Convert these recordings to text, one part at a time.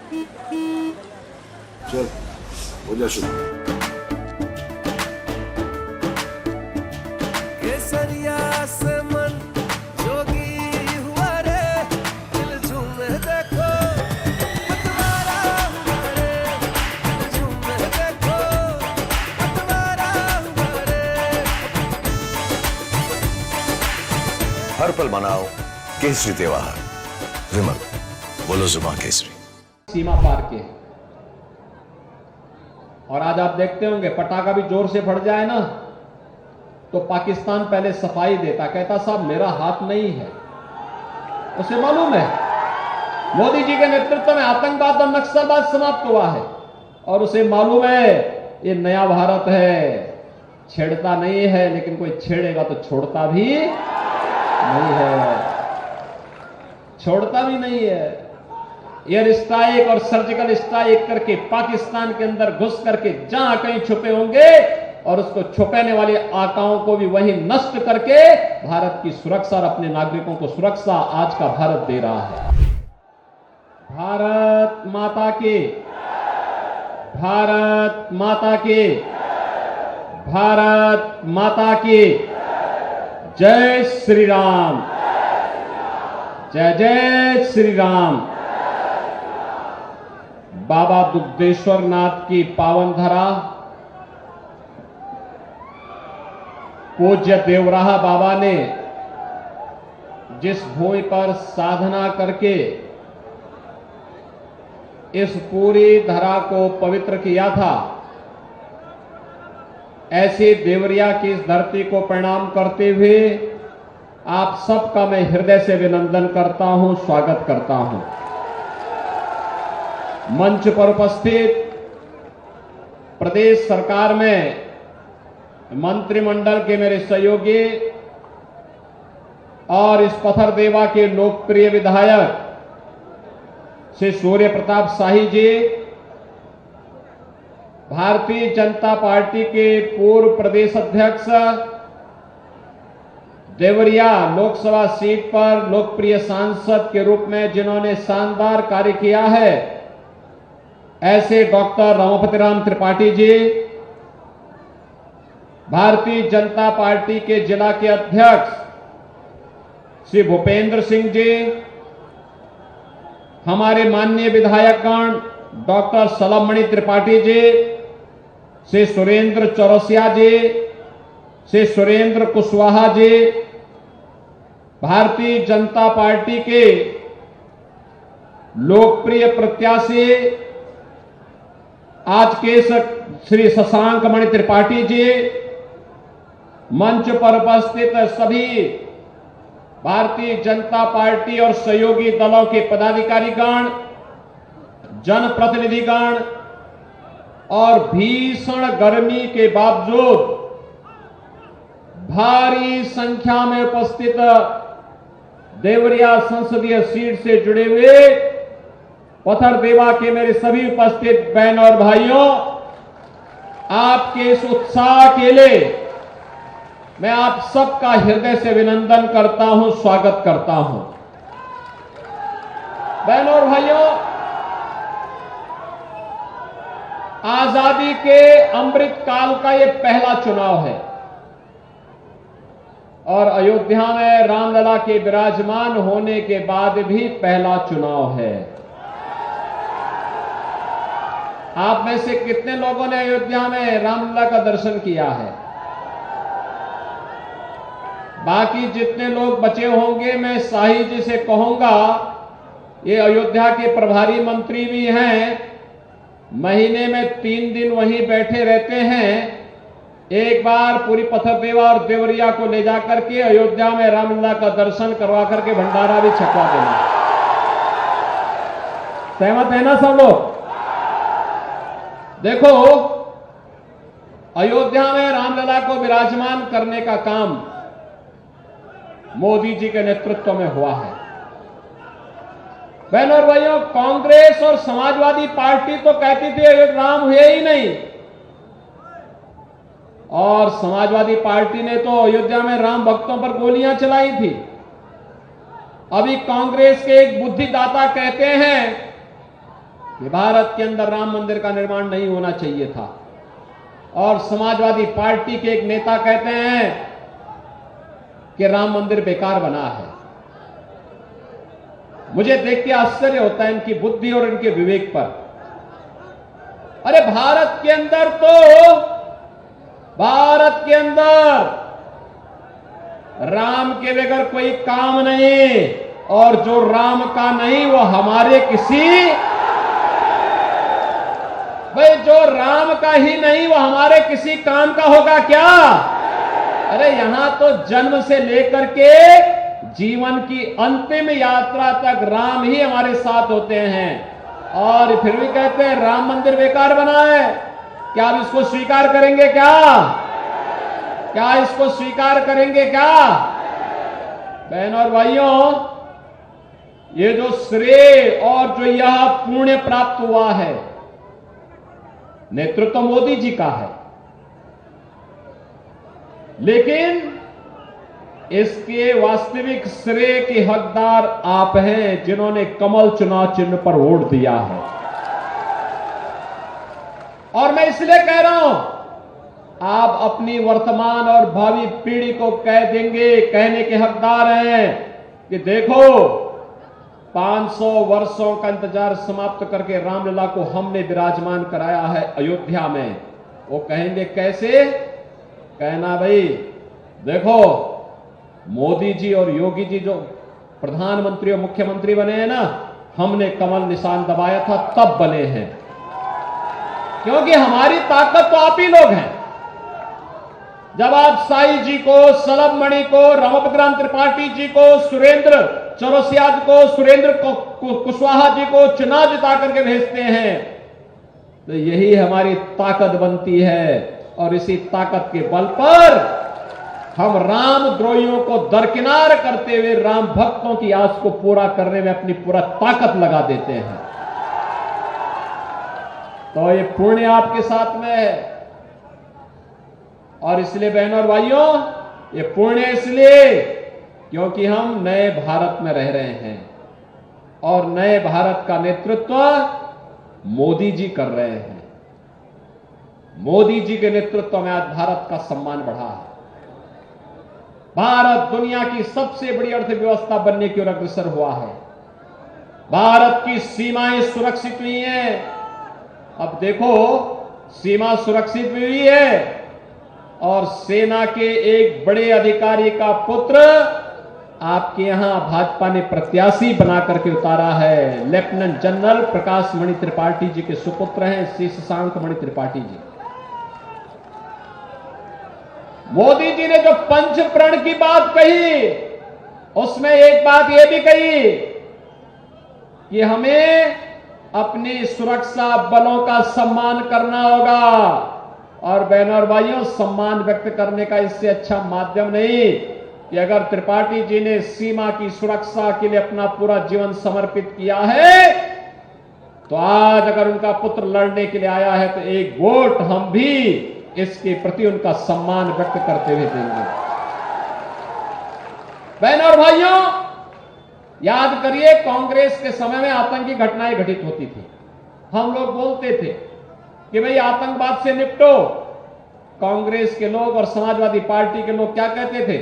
चल हो जा शुरू। केसरिया से मन जोगी हुआ रे, दिल झूमे देखो मतवारा हुआ रे, दिल झूमे देखो मतवारा हुआ रे। हर पल मनाओ केसरी त्योहार। विमल, बोलो जुबान केसरी। सीमा पार के हैं। और आज आप देखते होंगे पटाखा भी जोर से फट जाए ना तो पाकिस्तान पहले सफाई देता, कहता साहब मेरा हाथ नहीं है। उसे मालूम है मोदी जी के नेतृत्व में आतंकवाद और नक्सलवाद समाप्त हुआ है, और उसे मालूम है ये नया भारत है, छेड़ता नहीं है, लेकिन कोई छेड़ेगा तो छोड़ता भी नहीं है, छोड़ता भी नहीं है। एयर स्ट्राइक और सर्जिकल स्ट्राइक करके पाकिस्तान के अंदर घुस करके जहां कहीं छुपे होंगे और उसको छुपाने वाले आकाओं को भी वहीं नष्ट करके भारत की सुरक्षा और अपने नागरिकों को सुरक्षा आज का भारत दे रहा है। भारत माता की, भारत माता की, भारत माता की जय श्री राम, जय जय श्री राम। बाबा दुग्धेश्वर नाथ की पावन धरा, पूज्य देवराहा बाबा ने जिस भूमि पर साधना करके इस पूरी धरा को पवित्र किया था, ऐसी देवरिया की इस धरती को प्रणाम करते हुए आप सबका मैं हृदय से अभिनंदन करता हूं, स्वागत करता हूं। मंच पर उपस्थित प्रदेश सरकार में मंत्रिमंडल के मेरे सहयोगी और इस पथरदेवा के लोकप्रिय विधायक श्री सूर्य प्रताप शाही जी, भारतीय जनता पार्टी के पूर्व प्रदेश अध्यक्ष, देवरिया लोकसभा सीट पर लोकप्रिय सांसद के रूप में जिन्होंने शानदार कार्य किया है, ऐसे डॉक्टर रमापति राम त्रिपाठी जी, भारतीय जनता पार्टी के जिला के अध्यक्ष श्री भूपेंद्र सिंह जी, हमारे माननीय विधायकगण डॉक्टर सलमणि त्रिपाठी जी, श्री सुरेंद्र चौरसिया जी, श्री सुरेंद्र कुशवाहा जी, भारतीय जनता पार्टी के लोकप्रिय प्रत्याशी आज के श्री शशांक मणि त्रिपाठी जी, मंच पर उपस्थित सभी भारतीय जनता पार्टी और सहयोगी दलों के पदाधिकारीगण, जनप्रतिनिधिगण और भीषण गर्मी के बावजूद भारी संख्या में उपस्थित देवरिया संसदीय सीट से जुड़े हुए पथरदेवा के मेरे सभी उपस्थित बहन और भाइयों, आपके इस उत्साह के लिए मैं आप सबका हृदय से अभिनंदन करता हूं, स्वागत करता हूं। बहनों और भाइयों, आजादी के अमृत काल का यह पहला चुनाव है और अयोध्या में रामलला के विराजमान होने के बाद भी पहला चुनाव है। आप में से कितने लोगों ने अयोध्या में रामलला का दर्शन किया है? बाकी जितने लोग बचे होंगे, मैं शाही जी से कहूंगा, ये अयोध्या के प्रभारी मंत्री भी हैं, महीने में 3 दिन वहीं बैठे रहते हैं, एक बार पूरी पथरदेवा और देवरिया को ले जाकर के अयोध्या में रामलला का दर्शन करवा करके भंडारा भी छकवा देना। सहमत है ना सब लोग? देखो, अयोध्या में रामलला को विराजमान करने का काम मोदी जी के नेतृत्व में हुआ है। बहनों और भाइयों, कांग्रेस और समाजवादी पार्टी तो कहती थी राम हुए ही नहीं, और समाजवादी पार्टी ने तो अयोध्या में राम भक्तों पर गोलियां चलाई थी। अभी कांग्रेस के एक बुद्धिदाता कहते हैं कि भारत के अंदर राम मंदिर का निर्माण नहीं होना चाहिए था, और समाजवादी पार्टी के एक नेता कहते हैं कि राम मंदिर बेकार बना है। मुझे देख के आश्चर्य होता है इनकी बुद्धि और इनके विवेक पर। अरे भारत के अंदर राम के बगैर कोई काम नहीं, और जो राम का नहीं वो हमारे जो राम का ही नहीं वो हमारे किसी काम का होगा क्या? अरे यहां तो जन्म से लेकर के जीवन की अंतिम यात्रा तक राम ही हमारे साथ होते हैं, और फिर भी कहते हैं राम मंदिर बेकार बना है। क्या आप इसको स्वीकार करेंगे क्या इसको स्वीकार करेंगे क्या? बहनों और भाइयों, ये जो श्रेय और जो यह पुण्य प्राप्त हुआ है, नेतृत्व मोदी जी का है, लेकिन इसके वास्तविक श्रेय के हकदार आप हैं, जिन्होंने कमल चुनाव चिन्ह पर वोट दिया है। और मैं इसलिए कह रहा हूं, आप अपनी वर्तमान और भावी पीढ़ी को कहने के हकदार हैं कि देखो 500 वर्षों का इंतजार समाप्त करके रामलला को हमने विराजमान कराया है अयोध्या में। वो कहेंगे कैसे? कहना भाई देखो, मोदी जी और योगी जी जो प्रधानमंत्री और मुख्यमंत्री बने हैं ना, हमने कमल निशान दबाया था तब बने हैं, क्योंकि हमारी ताकत तो आप ही लोग हैं। जब आप साई जी को, सलभ मणि को, रामविग्राम त्रिपाठी जी को, सुरेंद्र चौरसिया जी को, सुरेंद्र कुशवाहा जी को चुनाव जिता करके भेजते हैं, तो यही हमारी ताकत बनती है। और इसी ताकत के बल पर हम राम द्रोहियों को दरकिनार करते हुए राम भक्तों की आस को पूरा करने में अपनी पूरा ताकत लगा देते हैं। तो ये पुण्य आपके साथ में है, और इसलिए बहनों और भाइयों, ये पुण्य इसलिए क्योंकि हम नए भारत में रह रहे हैं, और नए भारत का नेतृत्व मोदी जी कर रहे हैं। मोदी जी के नेतृत्व में आज भारत का सम्मान बढ़ा है। भारत दुनिया की सबसे बड़ी अर्थव्यवस्था बनने की ओर अग्रसर हुआ है। भारत की सीमाएं सुरक्षित हुई हैं। अब देखो, सीमा सुरक्षित हुई है, और सेना के एक बड़े अधिकारी का पुत्र आपके यहां भाजपा ने प्रत्याशी बना करके उतारा है। लेफ्टिनेंट जनरल प्रकाश मणि त्रिपाठी जी के सुपुत्र हैं श्री शशांक मणि त्रिपाठी जी। मोदी जी ने जो पंच प्रण की बात कही, उसमें एक बात यह भी कही कि हमें अपनी सुरक्षा बलों का सम्मान करना होगा। और बहनों और भाइयों, सम्मान व्यक्त करने का इससे अच्छा माध्यम नहीं कि अगर त्रिपाठी जी ने सीमा की सुरक्षा के लिए अपना पूरा जीवन समर्पित किया है, तो आज अगर उनका पुत्र लड़ने के लिए आया है तो एक वोट हम भी इसके प्रति उनका सम्मान व्यक्त करते हुए देंगे। बहनों और भाइयों, याद करिए, कांग्रेस के समय में आतंकी घटनाएं घटित होती थी। हम लोग बोलते थे कि भाई आतंकवाद से निपटो। कांग्रेस के लोग और समाजवादी पार्टी के लोग क्या कहते थे?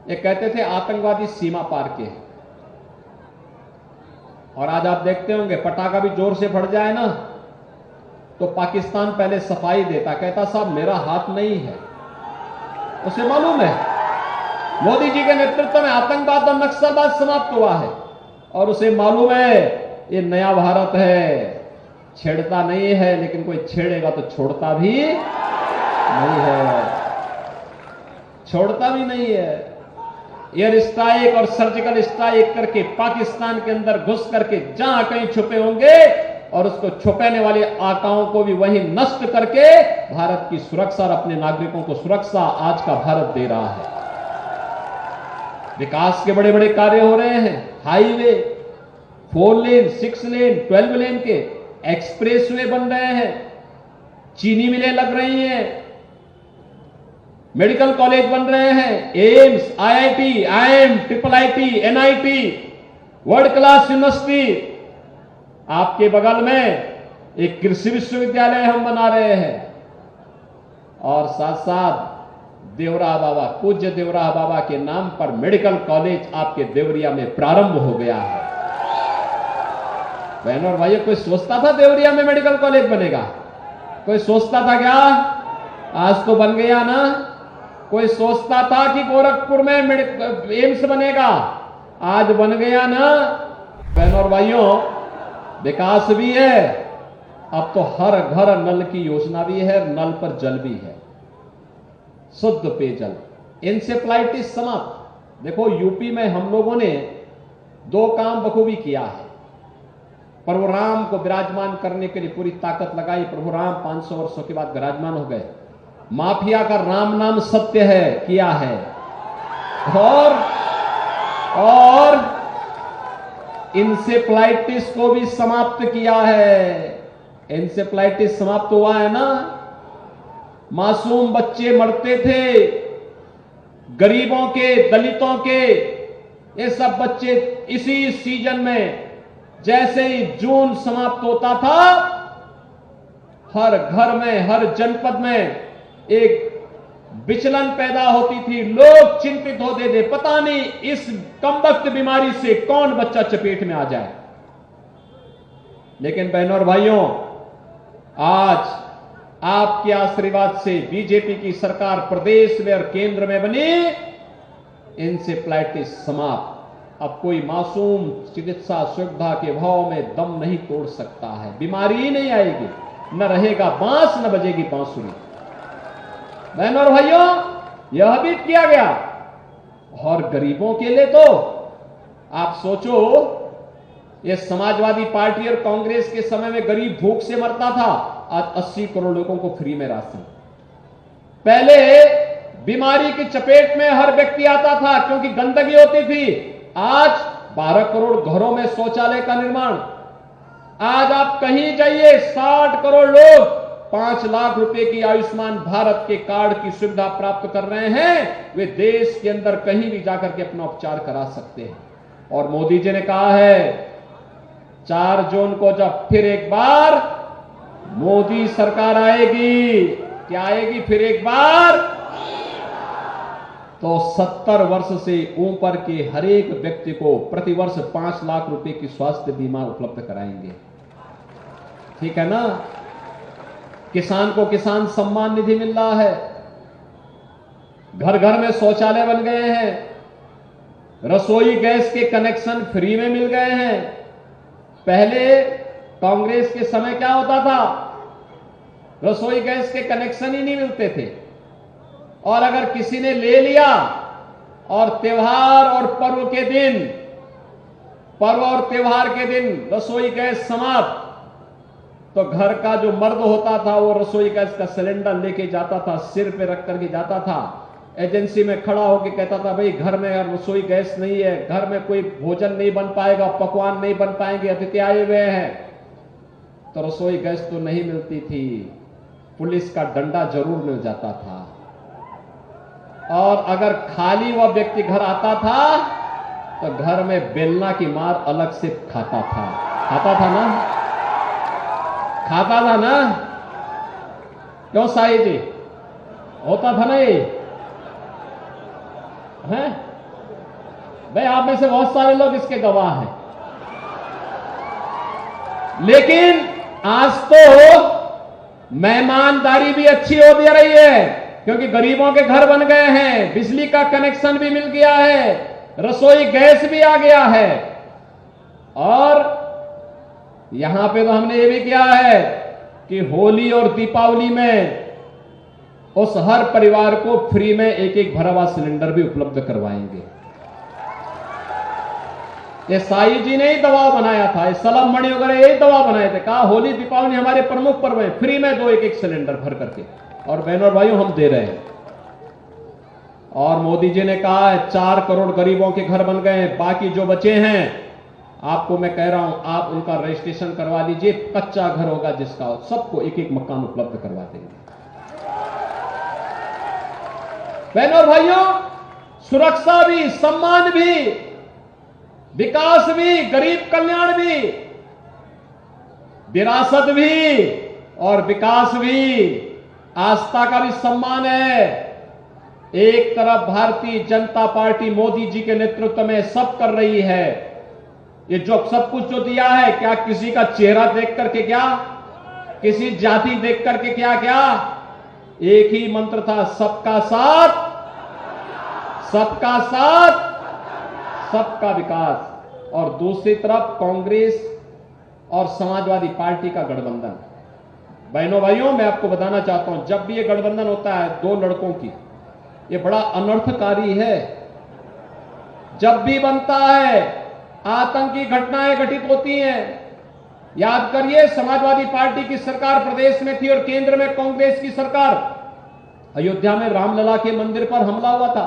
ये कहते थे आतंकवादी सीमा पार के हैं। और आज आप देखते होंगे, पटाखा भी जोर से फट जाए ना, तो पाकिस्तान पहले सफाई देता, कहता साहब मेरा हाथ नहीं है। उसे मालूम है मोदी जी के नेतृत्व में आतंकवाद और नक्सलवाद समाप्त हुआ है, और उसे मालूम है ये नया भारत है, छेड़ता नहीं है, लेकिन कोई छेड़ेगा तो छोड़ता भी नहीं है, छोड़ता भी नहीं है। एयर स्ट्राइक और सर्जिकल स्ट्राइक करके पाकिस्तान के अंदर घुस करके जहां कहीं छुपे होंगे, और उसको छुपाने वाले आकाओं को भी वही नष्ट करके भारत की सुरक्षा और अपने नागरिकों को सुरक्षा आज का भारत दे रहा है। विकास के बड़े बड़े कार्य हो रहे हैं। हाईवे 4 लेन, 6 लेन, 12 लेन के एक्सप्रेसवे बन रहे हैं, चीनी मिलें लग रही हैं, मेडिकल कॉलेज बन रहे हैं, AIIMS, IIT, IIM, triple IT, NIT, world class university. आपके बगल में एक कृषि विश्वविद्यालय हम बना रहे हैं और साथ साथ देवरा बाबा, पूज्य देवरा बाबा के नाम पर मेडिकल कॉलेज आपके देवरिया में प्रारंभ हो गया है। बहनों और भाइयों, कोई सोचता था देवरिया में मेडिकल कॉलेज बनेगा? कोई सोचता था क्या? आज तो बन गया ना। कोई सोचता था कि गोरखपुर में एम्स बनेगा? आज बन गया ना। बहनों और भाइयों, विकास भी है, अब तो हर घर नल की योजना भी है, नल पर जल भी है, शुद्ध पेयजल, इंसेफ्लाइटिस समाप्त। देखो यूपी में हम लोगों ने 2 काम बखूबी किया है। प्रभु राम को विराजमान करने के लिए पूरी ताकत लगाई। प्रभु राम 500 वर्षों के बाद विराजमान हो गए। माफिया का राम नाम सत्य है किया है और इंसेफ्लाइटिस को भी समाप्त किया है। इंसेफ्लाइटिस समाप्त हुआ है ना। मासूम बच्चे मरते थे, गरीबों के, दलितों के, ये सब बच्चे इसी सीजन में जैसे ही जून समाप्त होता था, हर घर में, हर जनपद में एक विचलन पैदा होती थी। लोग चिंतित होते थे, पता नहीं इस कमबख्त बीमारी से कौन बच्चा चपेट में आ जाए। लेकिन बहनों और भाइयों, आज आपके आशीर्वाद से बीजेपी की सरकार प्रदेश में और केंद्र में बनी, इंसेफ्लाइटिस समाप्त। अब कोई मासूम चिकित्सा सुविधा के भाव में दम नहीं तोड़ सकता है। बीमारी ही नहीं आएगी, न रहेगा बांस न बजेगी बांसुरी। बहनों और भाइयों, यह भी किया गया। और गरीबों के लिए तो आप सोचो, ये समाजवादी पार्टी और कांग्रेस के समय में गरीब भूख से मरता था, आज 80 करोड़ लोगों को फ्री में राशन। पहले बीमारी की चपेट में हर व्यक्ति आता था क्योंकि गंदगी होती थी। आज 12 करोड़ घरों में शौचालय का निर्माण। आज आप कहीं जाइए, 60 करोड़ लोग 5 लाख रुपए की आयुष्मान भारत के कार्ड की सुविधा प्राप्त कर रहे हैं। वे देश के अंदर कहीं भी जाकर के अपना उपचार करा सकते हैं। और मोदी जी ने कहा है 4 जून को जब फिर एक बार मोदी सरकार आएगी, क्या आएगी फिर एक बार, तो 70 वर्ष से ऊपर के हर एक व्यक्ति को प्रतिवर्ष 5 लाख रुपए की स्वास्थ्य बीमा उपलब्ध कराएंगे। ठीक है ना। किसान को किसान सम्मान निधि मिल रहा है। घर घर में शौचालय बन गए हैं। रसोई गैस के कनेक्शन फ्री में मिल गए हैं। पहले कांग्रेस के समय क्या होता था, रसोई गैस के कनेक्शन ही नहीं मिलते थे, और अगर किसी ने ले लिया और त्योहार और पर्व और त्योहार के दिन रसोई गैस समाप्त, तो घर का जो मर्द होता था वो रसोई गैस का सिलेंडर लेके जाता था, सिर पे रख करके जाता था, एजेंसी में खड़ा होकर कहता था भाई घर में यार रसोई गैस नहीं है, घर में कोई भोजन नहीं बन पाएगा, पकवान नहीं बन पाएंगे, अतिथि आए हुए हैं। तो रसोई गैस तो नहीं मिलती थी, पुलिस का डंडा जरूर मिल जाता था। और अगर खाली वह व्यक्ति घर आता था तो घर में बेलना की मार अलग से खाता था ना। क्यों साई जी, होता था ना ये हैं? भाई आप में से बहुत सारे लोग इसके गवाह हैं। लेकिन आज तो मेहमानदारी भी अच्छी हो दे रही है, क्योंकि गरीबों के घर बन गए हैं, बिजली का कनेक्शन भी मिल गया है, रसोई गैस भी आ गया है। और यहां पे तो हमने ये भी किया है कि होली और दीपावली में उस हर परिवार को फ्री में एक भरा हुआ सिलेंडर भी उपलब्ध करवाएंगे। ये साई जी ने ही दबाव बनाया था, ये सलम मणि वगैरह यही दबाव बनाए थे, कहा होली दीपावली हमारे प्रमुख पर्व है, फ्री में दो एक सिलेंडर भर करके। और बहनों और भाइयों, हम दे रहे हैं। और मोदी जी ने कहा है 4 करोड़ गरीबों के घर बन गए हैं, बाकी जो बचे हैं आपको मैं कह रहा हूं आप उनका रजिस्ट्रेशन करवा लीजिए, कच्चा घर होगा जिसका, सबको एक मकान उपलब्ध करवा देंगे। बहनों और भाइयों, सुरक्षा भी, सम्मान भी, विकास भी, गरीब कल्याण भी, विरासत भी और विकास भी, आस्था का भी सम्मान है। एक तरफ भारतीय जनता पार्टी मोदी जी के नेतृत्व में सब कर रही है। ये जो सब कुछ जो दिया है, क्या किसी का चेहरा देख करके, क्या किसी जाति देख करके, क्या एक ही मंत्र था, सबका साथ, सबका साथ, सबका विकास। और दूसरी तरफ कांग्रेस और समाजवादी पार्टी का गठबंधन। बहनों भाइयों, मैं आपको बताना चाहता हूं, जब भी ये गठबंधन होता है दो लड़कों की, ये बड़ा अनर्थकारी है। जब भी बनता है आतंकी घटनाएं घटित होती हैं। याद करिए, समाजवादी पार्टी की सरकार प्रदेश में थी और केंद्र में कांग्रेस की सरकार। अयोध्या में रामलला के मंदिर पर हमला हुआ था,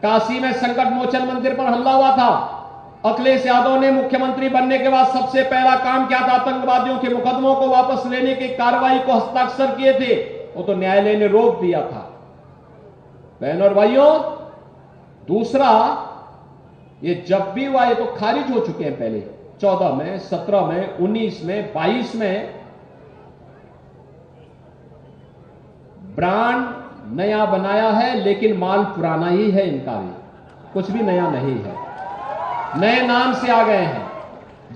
काशी में संकट मोचन मंदिर पर हमला हुआ था। अखिलेश यादव ने मुख्यमंत्री बनने के बाद सबसे पहला काम क्या था? आतंकवादियों के मुकदमों को वापस लेने की कार्रवाई को हस्ताक्षर किए थे, वो तो न्यायालय ने रोक दिया था। बहनों और भाइयों, दूसरा, ये जब भी हुआ ये तो खारिज हो चुके हैं पहले, 14 में, 17 में, 19 में, 22 में। ब्रांड नया बनाया है लेकिन माल पुराना ही है, इनका भी कुछ भी नया नहीं है। नए नाम से आ गए हैं।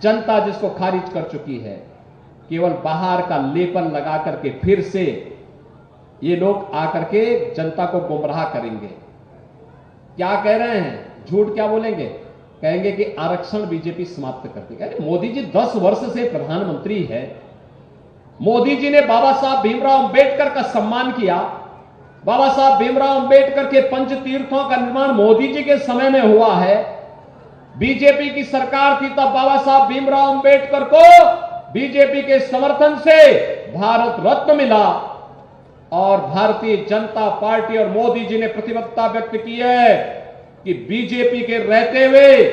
जनता जिसको खारिज कर चुकी है, केवल बाहर का लेपन लगा करके फिर से ये लोग आकर के जनता को गुमराह करेंगे। क्या कह रहे हैं? झूठ क्या बोलेंगे? कहेंगे कि आरक्षण बीजेपी समाप्त कर देगी। अरे मोदी जी 10 वर्ष से प्रधानमंत्री है। मोदी जी ने बाबा साहब भीमराव अंबेडकर का सम्मान किया। बाबा साहब भीमराव अंबेडकर के पंच तीर्थों का निर्माण मोदी जी के समय में हुआ है। बीजेपी की सरकार थी तब बाबा साहब भीमराव अंबेडकर को बीजेपी के समर्थन से भारत रत्न मिला। और भारतीय जनता पार्टी और मोदी जी ने प्रतिबद्धता व्यक्त की है कि बीजेपी के रहते हुए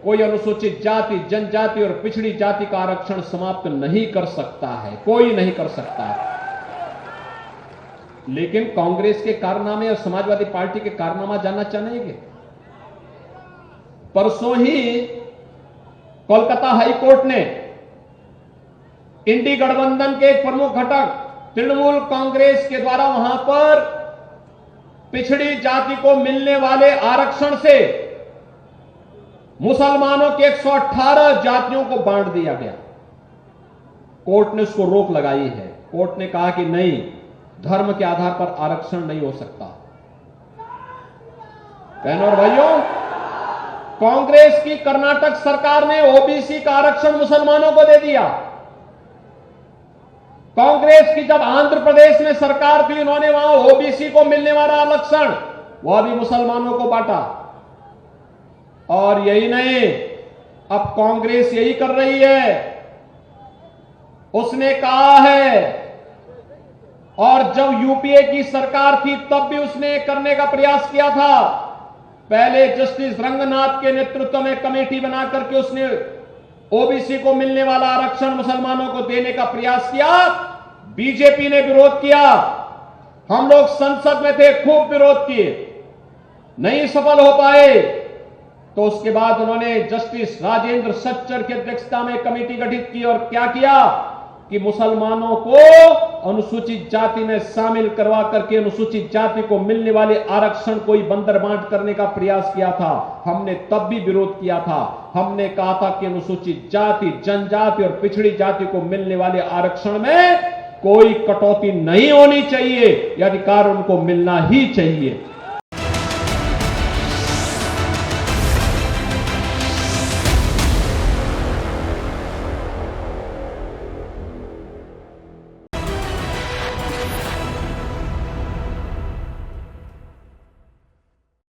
कोई अनुसूचित जाति, जनजाति और पिछड़ी जाति का आरक्षण समाप्त नहीं कर सकता है, कोई नहीं कर सकता है। लेकिन कांग्रेस के कारनामे और समाजवादी पार्टी के कारनामा जानना चाहेंगे? परसों ही कोलकाता हाईकोर्ट ने इंडी गठबंधन के एक प्रमुख घटक तृणमूल कांग्रेस के द्वारा वहां पर पिछड़ी जाति को मिलने वाले आरक्षण से मुसलमानों के 118 जातियों को बांट दिया गया। कोर्ट ने उसको रोक लगाई है। कोर्ट ने कहा कि नहीं, धर्म के आधार पर आरक्षण नहीं हो सकता। बहनों और भाइयों, कांग्रेस की कर्नाटक सरकार ने ओबीसी का आरक्षण मुसलमानों को दे दिया। कांग्रेस की जब आंध्र प्रदेश में सरकार थी, उन्होंने वहां ओबीसी को मिलने वाला आरक्षण वह भी मुसलमानों को बांटा। और यही नहीं, अब कांग्रेस यही कर रही है। उसने कहा है, और जब यूपीए की सरकार थी तब भी उसने करने का प्रयास किया था। पहले जस्टिस रंगनाथ के नेतृत्व में कमेटी बना करके उसने ओबीसी को मिलने वाला आरक्षण मुसलमानों को देने का प्रयास किया। बीजेपी ने विरोध किया। हम लोग संसद में थे, खूब विरोध किए, नहीं सफल हो पाए। तो उसके बाद उन्होंने जस्टिस राजेंद्र सच्चर की अध्यक्षता में कमेटी गठित की और क्या किया कि मुसलमानों को अनुसूचित जाति में शामिल करवा करके अनुसूचित जाति को मिलने वाले आरक्षण को ही बंदरबांट करने का प्रयास किया था। हमने तब भी विरोध किया था। हमने कहा था कि अनुसूचित जाति, जनजाति और पिछड़ी जाति को मिलने वाले आरक्षण में कोई कटौती नहीं होनी चाहिए, यह अधिकार उनको मिलना ही चाहिए।